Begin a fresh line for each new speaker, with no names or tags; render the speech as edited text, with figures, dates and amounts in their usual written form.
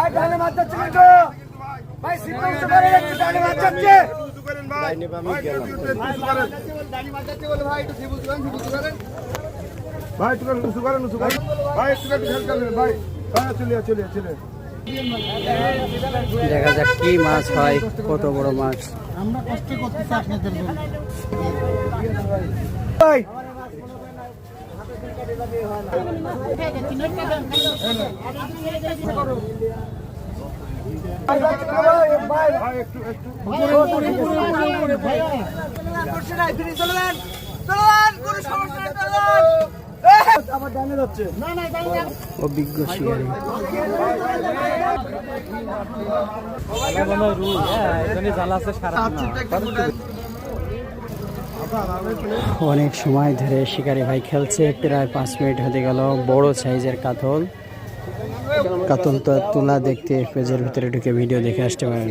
ভাই ডানে মাছ যাচ্ছে কিন্তু ভাই সিকোয়েন্স করে একটু ডানে মাছ যাচ্ছে ভাই নেবা আমি গেলাম ডানে মাছ যাচ্ছে বলে ভাই একটু সিবুল করেন ভাই একটু করেন ভাই একটু হেল্প করেন ভাই ভাই চলে
দেখা যাক কি মাছ হয়, কত বড় মাছ।
আমরা কষ্ট করতেছি আপনাদের জন্য ভাই
অভিজ্ঞ শিকারী। অনেক সময় ধরে শিকারি ভাই খেলছে, প্রায় 5 মিনিট হতে গেল। বড় সাইজের কাতল তো তোলা দেখতে পেজের ভিতরে ঢুকে ভিডিও দেখে আসতে পারেন।